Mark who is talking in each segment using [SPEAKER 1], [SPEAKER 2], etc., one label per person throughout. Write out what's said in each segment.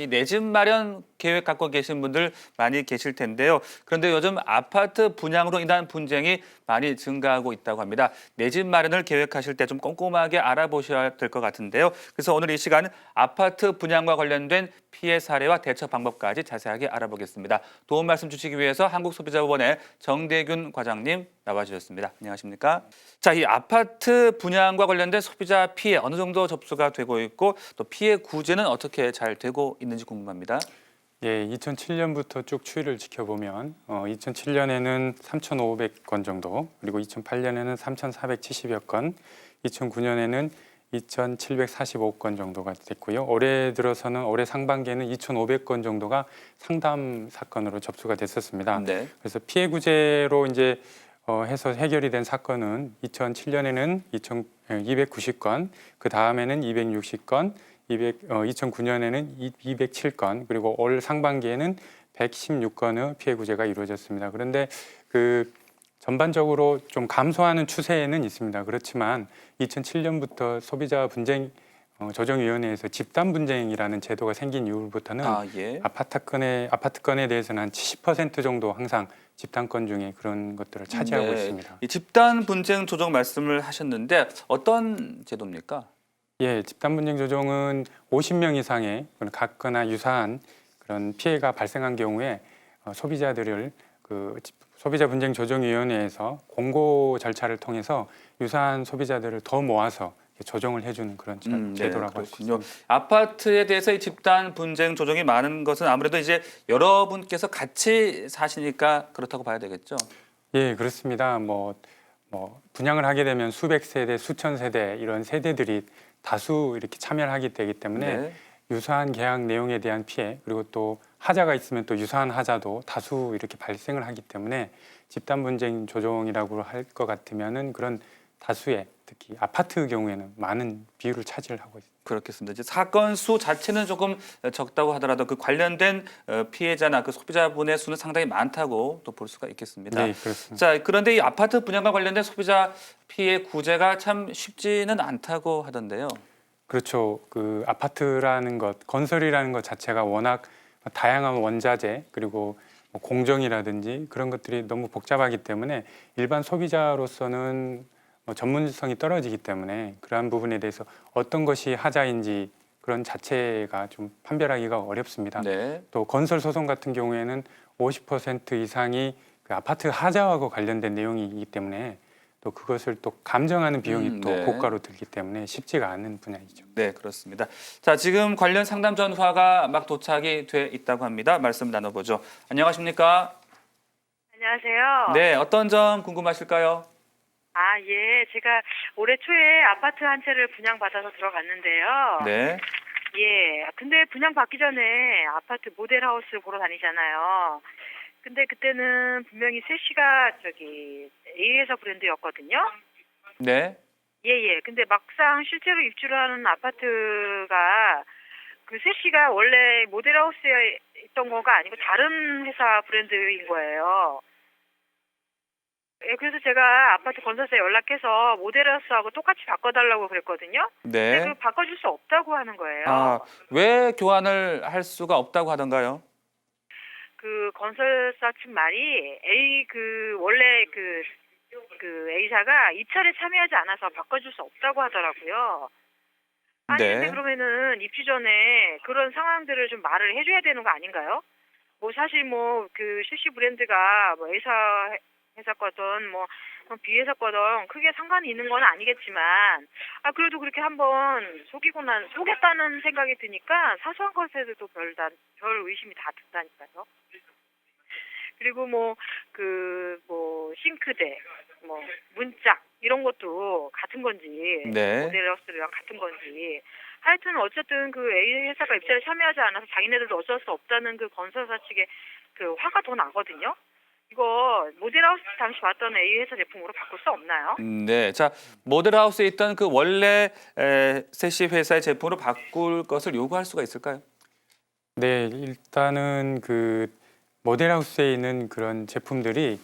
[SPEAKER 1] 이 내 집 마련 계획 갖고 계신 분들 많이 계실 텐데요. 그런데 요즘 아파트 분양으로 인한 분쟁이 많이 증가하고 있다고 합니다. 내 집 마련을 계획하실 때 좀 꼼꼼하게 알아보셔야 될 것 같은데요. 그래서 오늘 이 시간 아파트 분양과 관련된 피해 사례와 대처 방법까지 자세하게 알아보겠습니다. 도움 말씀 주시기 위해서 한국소비자법원의 정대균 과장님 나와주셨습니다. 안녕하십니까? 자, 이 아파트 분양과 관련된 소비자 피해 어느 정도 접수가 되고 있고 또 피해 구제는 어떻게 잘 되고 있는지 궁금합니다.
[SPEAKER 2] 예, 2007년부터 쭉 추이를 지켜보면 2007년에는 3,500건 정도, 그리고 2008년에는 3,470여 건, 2009년에는 2,745건 정도가 됐고요. 올해 들어서는 올해 상반기에는 2,500건 정도가 상담 사건으로 접수가 됐었습니다.
[SPEAKER 1] 네.
[SPEAKER 2] 그래서 피해 구제로 이제 해서 해결이 된 사건은 2007년에는 2,290건, 그 다음에는 260건, 2009년에는 207건, 그리고 올 상반기에는 116건의 피해 구제가 이루어졌습니다. 그런데 그 전반적으로 좀 감소하는 추세에는 있습니다. 그렇지만 2007년부터 소비자 분쟁 조정위원회에서 집단 분쟁이라는 제도가 생긴 이후부터는
[SPEAKER 1] 예.
[SPEAKER 2] 아파트 건에 대해서는 한 70% 정도 항상 집단건 중에 그런 것들을 차지하고
[SPEAKER 1] 네.
[SPEAKER 2] 있습니다.
[SPEAKER 1] 이 집단 분쟁 조정 말씀을 하셨는데 어떤 제도입니까?
[SPEAKER 2] 예, 집단 분쟁 조정은 50명 이상의 같거나 유사한 그런 피해가 발생한 경우에 소비자들을 소비자 분쟁 조정위원회에서 공고 절차를 통해서 유사한 소비자들을 더 모아서 조정을 해주는 그런 제도라고 할 수
[SPEAKER 1] 그렇군요.
[SPEAKER 2] 있습니다.
[SPEAKER 1] 아파트에 대해서 이 집단 분쟁 조정이 많은 것은 아무래도 이제 여러분께서 같이 사시니까 그렇다고 봐야 되겠죠.
[SPEAKER 2] 예, 그렇습니다. 분양을 하게 되면 수백 세대, 수천 세대 이런 세대들이 다수 이렇게 참여를 하기 되기 때문에
[SPEAKER 1] 네.
[SPEAKER 2] 유사한 계약 내용에 대한 피해, 그리고 또 하자가 있으면 또 유사한 하자도 다수 이렇게 발생을 하기 때문에 집단 분쟁 조정이라고 할 것 같으면은 그런 다수의, 특히 아파트 경우에는 많은 비율을 차지를 하고 있습니다.
[SPEAKER 1] 그렇겠습니다. 이제 사건 수 자체는 조금 적다고 하더라도 그 관련된 피해자나 그 소비자분의 수는 상당히 많다고 또 볼 수가 있겠습니다.
[SPEAKER 2] 네, 그렇습니다.
[SPEAKER 1] 자, 그런데 이 아파트 분양과 관련된 소비자 피해 구제가 참 쉽지는 않다고 하던데요.
[SPEAKER 2] 그렇죠. 그 아파트라는 것, 건설이라는 것 자체가 워낙 다양한 원자재, 그리고 공정이라든지 그런 것들이 너무 복잡하기 때문에 일반 소비자로서는 전문성이 떨어지기 때문에 그러한 부분에 대해서 어떤 것이 하자인지 그런 자체가 좀 판별하기가 어렵습니다.
[SPEAKER 1] 네.
[SPEAKER 2] 또 건설 소송 같은 경우에는 50% 이상이 그 아파트 하자하고 관련된 내용이기 때문에 또 그것을 또 감정하는 비용이 또
[SPEAKER 1] 네.
[SPEAKER 2] 고가로 들기 때문에 쉽지가 않은 분야이죠.
[SPEAKER 1] 네, 그렇습니다. 자, 지금 관련 상담 전화가 막 도착이 돼 있다고 합니다. 말씀 나눠보죠. 안녕하십니까?
[SPEAKER 3] 안녕하세요.
[SPEAKER 1] 네, 어떤 점 궁금하실까요?
[SPEAKER 3] 예. 제가 올해 초에 아파트 한 채를 분양받아서 들어갔는데요.
[SPEAKER 1] 네.
[SPEAKER 3] 예. 근데 분양받기 전에 아파트 모델하우스 보러 다니잖아요. 근데 그때는 분명히 셋시가 A회사 브랜드였거든요.
[SPEAKER 1] 네.
[SPEAKER 3] 예. 근데 막상 실제로 입주를 하는 아파트가 그 셋시가 원래 모델하우스에 있던 거가 아니고 다른 회사 브랜드인 거예요. 예, 그래서 제가 아파트 건설사에 연락해서 모델하우스하고 똑같이 바꿔달라고 그랬거든요. 근데
[SPEAKER 1] 네.
[SPEAKER 3] 바꿔줄 수 없다고 하는 거예요.
[SPEAKER 1] 왜 교환을 할 수가 없다고 하던가요?
[SPEAKER 3] 그 건설사 측 말이 원래 A사가 입찰에 참여하지 않아서 바꿔줄 수 없다고 하더라고요. 아니
[SPEAKER 1] 네.
[SPEAKER 3] 근데 그러면은 입주 전에 그런 상황들을 좀 말을 해줘야 되는 거 아닌가요? 사실 그 실시 브랜드가 회사 거든 B회사 거든 크게 상관이 있는 건 아니겠지만 그래도 그렇게 한번 속였다는 생각이 드니까 사소한 것에도 별 의심이 다 든다니까요. 그리고 싱크대, 문짝 이런 것도 같은 건지
[SPEAKER 1] 네.
[SPEAKER 3] 모델하우스랑 같은 건지 하여튼 어쨌든 그 A 회사가 입찰에 참여하지 않아서 자기네들도 어쩔 수 없다는 그 건설사 측의 그 화가 더 나거든요. 이거 모델하우스 당시 봤던 A 회사 제품으로 바꿀 수 없나요?
[SPEAKER 1] 네. 자, 모델하우스에 있던 그 원래 세시 회사의 제품으로 바꿀 것을 요구할 수가 있을까요?
[SPEAKER 2] 네, 일단은 그 모델하우스에 있는 그런 제품들이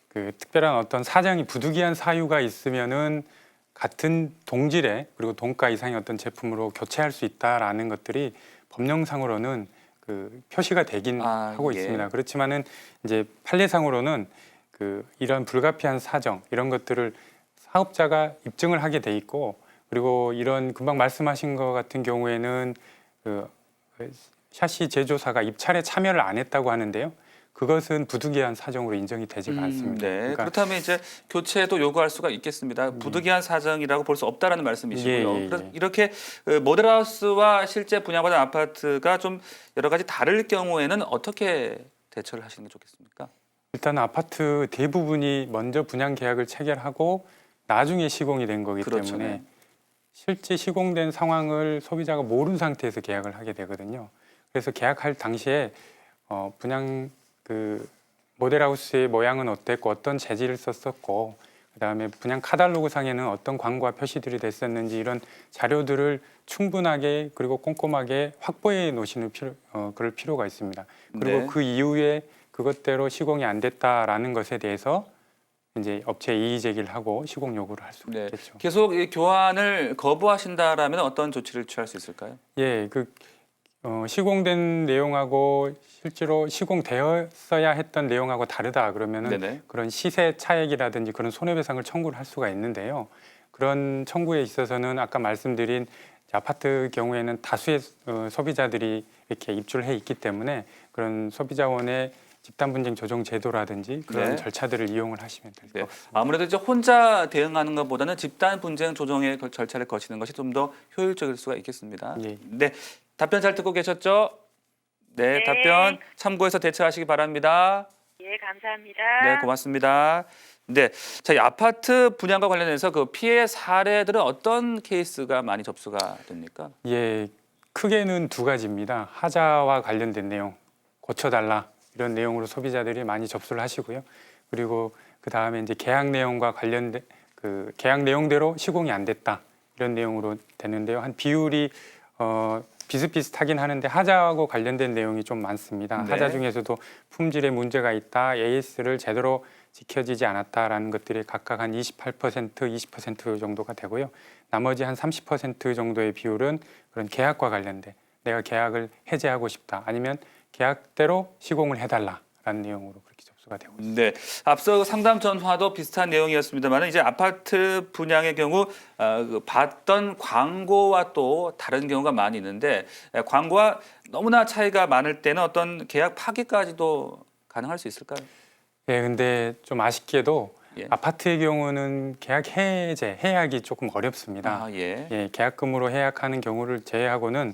[SPEAKER 2] 그 특별한 어떤 사정이 부득이한 사유가 있으면은 같은 동질의 그리고 동가 이상의 어떤 제품으로 교체할 수 있다라는 것들이 법령상으로는 그 표시가 되긴 하고
[SPEAKER 1] 예.
[SPEAKER 2] 있습니다. 그렇지만은 이제 판례상으로는 그 이런 불가피한 사정 이런 것들을 사업자가 입증을 하게 돼 있고, 그리고 이런 금방 말씀하신 것 같은 경우에는 그 샤시 제조사가 입찰에 참여를 안 했다고 하는데요. 그것은 부득이한 사정으로 인정이 되지가 않습니다.
[SPEAKER 1] 네.
[SPEAKER 2] 그러니까
[SPEAKER 1] 그렇다면 이제 교체도 요구할 수가 있겠습니다. 부득이한 사정이라고 볼 수 없다라는 말씀이시고요.
[SPEAKER 2] 예, 예,
[SPEAKER 1] 그래서
[SPEAKER 2] 예.
[SPEAKER 1] 이렇게 모델하우스와 실제 분양받은 아파트가 좀 여러 가지 다를 경우에는 어떻게 대처를 하시는 게 좋겠습니까?
[SPEAKER 2] 일단 아파트 대부분이 먼저 분양 계약을 체결하고 나중에 시공이 된 거기
[SPEAKER 1] 그렇죠.
[SPEAKER 2] 때문에
[SPEAKER 1] 네.
[SPEAKER 2] 실제 시공된 상황을 소비자가 모르는 상태에서 계약을 하게 되거든요. 그래서 계약할 당시에 분양 그 모델하우스의 모양은 어땠고 어떤 재질을 썼었고, 그다음에 분양 카탈로그 상에는 어떤 광고와 표시들이 됐었는지 이런 자료들을 충분하게 그리고 꼼꼼하게 확보해 놓으시는 그럴 필요가 있습니다. 그리고
[SPEAKER 1] 네.
[SPEAKER 2] 그 이후에 그것대로 시공이 안 됐다라는 것에 대해서 이제 업체에 이의 제기를 하고 시공 요구를 할 수가
[SPEAKER 1] 네.
[SPEAKER 2] 있겠죠.
[SPEAKER 1] 계속 이 교환을 거부하신다라면 어떤 조치를 취할 수 있을까요?
[SPEAKER 2] 예, 시공된 내용하고 실제로 시공되었어야 했던 내용하고 다르다 그러면은
[SPEAKER 1] 네네.
[SPEAKER 2] 그런 시세 차액이라든지 그런 손해배상을 청구를 할 수가 있는데요. 그런 청구에 있어서는 아까 말씀드린 아파트 경우에는 다수의 소비자들이 이렇게 입주를 해 있기 때문에 그런 소비자원의 집단 분쟁 조정 제도라든지 그런
[SPEAKER 1] 네.
[SPEAKER 2] 절차들을 이용을 하시면 될 것
[SPEAKER 1] 네.
[SPEAKER 2] 같습니다.
[SPEAKER 1] 아무래도 이제 혼자 대응하는 것보다는 집단 분쟁 조정의 절차를 거치는 것이 좀 더 효율적일 수가 있겠습니다.
[SPEAKER 2] 예.
[SPEAKER 1] 네. 답변 잘 듣고 계셨죠? 네,
[SPEAKER 3] 네.
[SPEAKER 1] 답변 참고해서 대처하시기 바랍니다.
[SPEAKER 3] 예, 감사합니다.
[SPEAKER 1] 네, 고맙습니다. 네, 자, 이 아파트 분양과 관련해서 그 피해 사례들은 어떤 케이스가 많이 접수가 됩니까?
[SPEAKER 2] 예, 크게는 두 가지입니다. 하자와 관련된 내용, 고쳐달라 이런 내용으로 소비자들이 많이 접수를 하시고요. 그리고 그 다음에 이제 계약 내용과 관련된 그 계약 내용대로 시공이 안 됐다 이런 내용으로 되는데요. 한 비율이 비슷비슷하긴 하는데 하자하고 관련된 내용이 좀 많습니다.
[SPEAKER 1] 네.
[SPEAKER 2] 하자 중에서도 품질에 문제가 있다, AS를 제대로 지켜지지 않았다라는 것들이 각각 한 28%, 20% 정도가 되고요. 나머지 한 30% 정도의 비율은 그런 계약과 관련된 내가 계약을 해제하고 싶다, 아니면 계약대로 시공을 해달라라는 내용으로 그렇게 접수가 되고 있습니다.
[SPEAKER 1] 네, 앞서 상담 전화도 비슷한 내용이었습니다만 이제 아파트 분양의 경우 봤던 광고와 또 다른 경우가 많이 있는데 광고와 너무나 차이가 많을 때는 어떤 계약 파기까지도 가능할 수 있을까요?
[SPEAKER 2] 예, 근데 좀 아쉽게도
[SPEAKER 1] 예.
[SPEAKER 2] 아파트의 경우는 계약 해제, 해약이 조금 어렵습니다.
[SPEAKER 1] 아, 예.
[SPEAKER 2] 예, 계약금으로 해약하는 경우를 제외하고는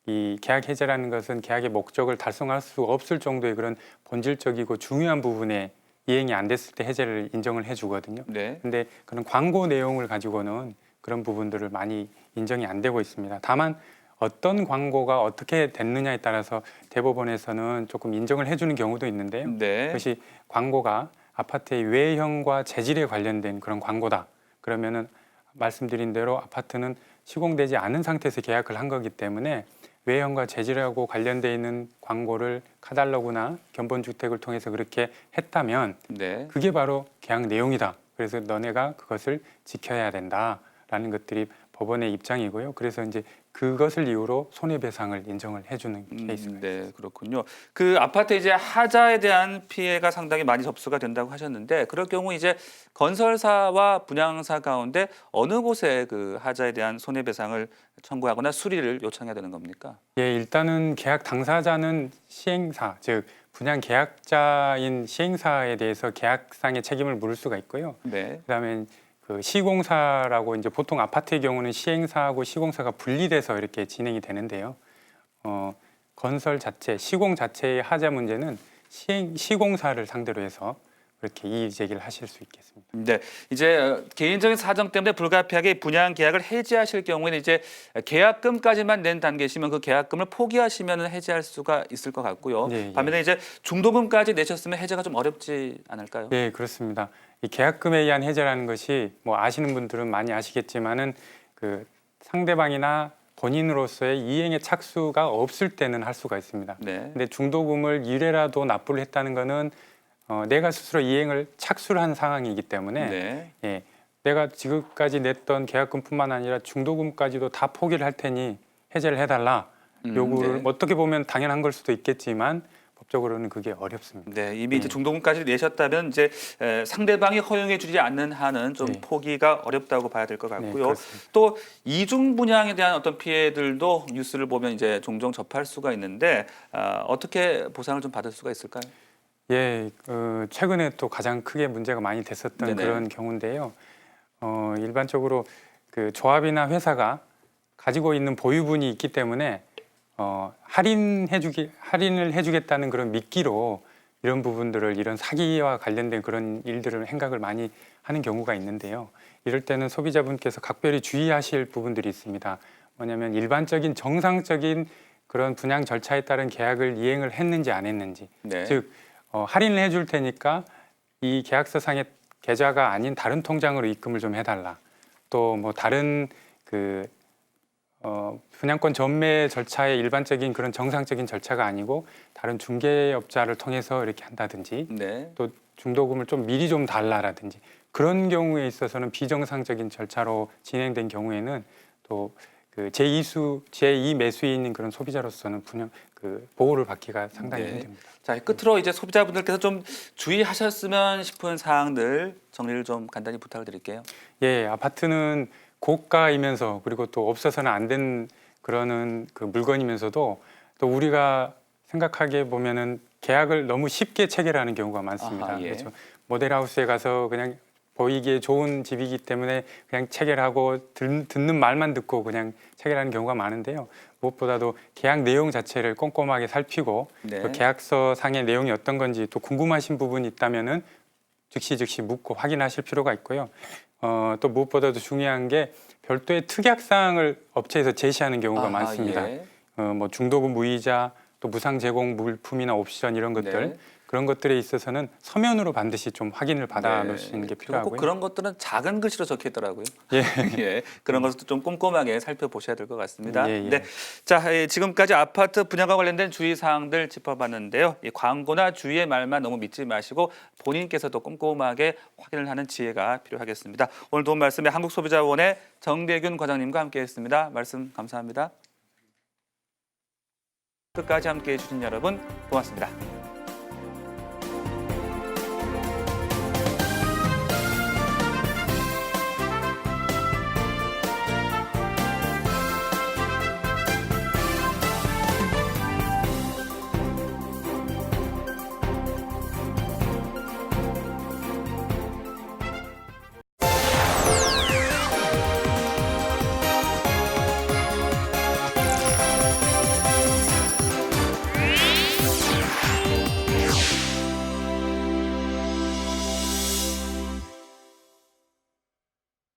[SPEAKER 2] 이 계약 해제라는 것은 계약의 목적을 달성할 수 없을 정도의 그런 본질적이고 중요한 부분에 이행이 안 됐을 때 해제를 인정을 해주거든요.
[SPEAKER 1] 네.
[SPEAKER 2] 근데 그런 광고 내용을 가지고는 그런 부분들을 많이 인정이 안 되고 있습니다. 다만 어떤 광고가 어떻게 됐느냐에 따라서 대법원에서는 조금 인정을 해주는 경우도 있는데요.
[SPEAKER 1] 네.
[SPEAKER 2] 그것이 광고가 아파트의 외형과 재질에 관련된 그런 광고다. 그러면은 말씀드린 대로 아파트는 시공되지 않은 상태에서 계약을 한 거기 때문에 외형과 재질하고 관련돼 있는 광고를 카탈로그나 견본주택을 통해서 그렇게 했다면
[SPEAKER 1] 네.
[SPEAKER 2] 그게 바로 계약 내용이다. 그래서 너네가 그것을 지켜야 된다라는 것들이 법원의 입장이고요. 그래서 이제 그것을 이유로 손해배상을 인정을 해주는 케이스입니다.
[SPEAKER 1] 네, 그렇군요. 그 아파트 이제 하자에 대한 피해가 상당히 많이 접수가 된다고 하셨는데 그럴 경우 이제 건설사와 분양사 가운데 어느 곳에 그 하자에 대한 손해배상을 청구하거나 수리를 요청해야 되는 겁니까?
[SPEAKER 2] 예, 일단은 계약 당사자는 시행사, 즉 분양 계약자인 시행사에 대해서 계약상의 책임을 물을 수가 있고요.
[SPEAKER 1] 네.
[SPEAKER 2] 그다음에 그 시공사라고 이제 보통 아파트의 경우는 시행사하고 시공사가 분리돼서 이렇게 진행이 되는데요. 건설 자체, 시공 자체의 하자 문제는 시공사를 상대로 해서 그렇게 이의 제기를 하실 수 있겠습니다.
[SPEAKER 1] 네, 이제 개인적인 사정 때문에 불가피하게 분양 계약을 해지하실 경우에는 이제 계약금까지만 낸 단계시면 그 계약금을 포기하시면 해지할 수가 있을 것 같고요.
[SPEAKER 2] 예, 예.
[SPEAKER 1] 반면에 이제 중도금까지 내셨으면 해제가 좀 어렵지 않을까요?
[SPEAKER 2] 네, 그렇습니다. 이 계약금에 의한 해제라는 것이 뭐 아시는 분들은 많이 아시겠지만은 그 상대방이나 본인으로서의 이행의 착수가 없을 때는 할 수가 있습니다.
[SPEAKER 1] 네.
[SPEAKER 2] 근데 중도금을 이래라도 납부를 했다는 거는 내가 스스로 이행을 착수를 한 상황이기 때문에
[SPEAKER 1] 네.
[SPEAKER 2] 예, 내가 지금까지 냈던 계약금뿐만 아니라 중도금까지도 다 포기를 할 테니 해제를 해달라 요구를
[SPEAKER 1] 네.
[SPEAKER 2] 어떻게 보면 당연한 걸 수도 있겠지만 법적으로는 그게 어렵습니다.
[SPEAKER 1] 네, 이미 이제 중도금까지 내셨다면 이제 상대방이 허용해주지 않는 한은 좀
[SPEAKER 2] 네.
[SPEAKER 1] 포기가 어렵다고 봐야 될 것
[SPEAKER 2] 네,
[SPEAKER 1] 같고요.
[SPEAKER 2] 그렇습니다.
[SPEAKER 1] 또 이중 분양에 대한 어떤 피해들도 뉴스를 보면 이제 종종 접할 수가 있는데 어떻게 보상을 좀 받을 수가 있을까요?
[SPEAKER 2] 예, 최근에 또 가장 크게 문제가 많이 됐었던
[SPEAKER 1] 네네.
[SPEAKER 2] 그런 경우인데요. 일반적으로 그 조합이나 회사가 가지고 있는 보유분이 있기 때문에 할인을 해주겠다는 그런 미끼로 이런 부분들을 이런 사기와 관련된 그런 일들을 행각을 많이 하는 경우가 있는데요. 이럴 때는 소비자분께서 각별히 주의하실 부분들이 있습니다. 뭐냐면 일반적인 정상적인 그런 분양 절차에 따른 계약을 이행을 했는지 안 했는지,
[SPEAKER 1] 네.
[SPEAKER 2] 즉 할인을 해줄 테니까 이 계약서상의 계좌가 아닌 다른 통장으로 입금을 좀 해달라. 또 뭐 다른 그 분양권 전매 절차의 일반적인 그런 정상적인 절차가 아니고 다른 중개업자를 통해서 이렇게 한다든지
[SPEAKER 1] 네.
[SPEAKER 2] 또 중도금을 좀 미리 좀 달라라든지 그런 경우에 있어서는 비정상적인 절차로 진행된 경우에는 또 그 제2 매수인인 그런 소비자로서는 보호를 받기가 상당히
[SPEAKER 1] 네.
[SPEAKER 2] 힘듭니다.
[SPEAKER 1] 자, 끝으로 이제 소비자분들께서 좀 주의하셨으면 싶은 사항들 정리를 좀 간단히 부탁을 드릴게요.
[SPEAKER 2] 예, 아파트는 고가이면서 그리고 또 없어서는 안 된 그러는 그 물건이면서도 또 우리가 생각하기에 보면은 계약을 너무 쉽게 체결하는 경우가 많습니다.
[SPEAKER 1] 아하, 예.
[SPEAKER 2] 그렇죠. 모델하우스에 가서 그냥 보이기에 좋은 집이기 때문에 그냥 체결하고 듣는 말만 듣고 그냥 체결하는 경우가 많은데요. 무엇보다도 계약 내용 자체를 꼼꼼하게 살피고
[SPEAKER 1] 네.
[SPEAKER 2] 또 계약서 상의 내용이 어떤 건지 또 궁금하신 부분이 있다면은 즉시 묻고 확인하실 필요가 있고요. 또 무엇보다도 중요한 게 별도의 특약사항을 업체에서 제시하는 경우가
[SPEAKER 1] 아하,
[SPEAKER 2] 많습니다.
[SPEAKER 1] 예.
[SPEAKER 2] 뭐 중도금 무이자, 또 무상 제공 물품이나 옵션 이런 것들
[SPEAKER 1] 네.
[SPEAKER 2] 그런 것들에 있어서는 서면으로 반드시 좀 확인을 받아 놓으시는 게
[SPEAKER 1] 그리고 꼭
[SPEAKER 2] 필요하고요.
[SPEAKER 1] 그런 것들은 작은 글씨로 적혀 있더라고요.
[SPEAKER 2] 예.
[SPEAKER 1] 예, 그런 것도 좀 꼼꼼하게 살펴보셔야 될 것 같습니다.
[SPEAKER 2] 예, 예.
[SPEAKER 1] 네, 자, 지금까지 아파트 분양과 관련된 주의 사항들 짚어봤는데요. 이 광고나 주의의 말만 너무 믿지 마시고 본인께서도 꼼꼼하게 확인을 하는 지혜가 필요하겠습니다. 오늘 도움 말씀에 한국소비자원의 정대균 과장님과 함께했습니다. 말씀 감사합니다. 끝까지 함께해 주신 여러분 고맙습니다.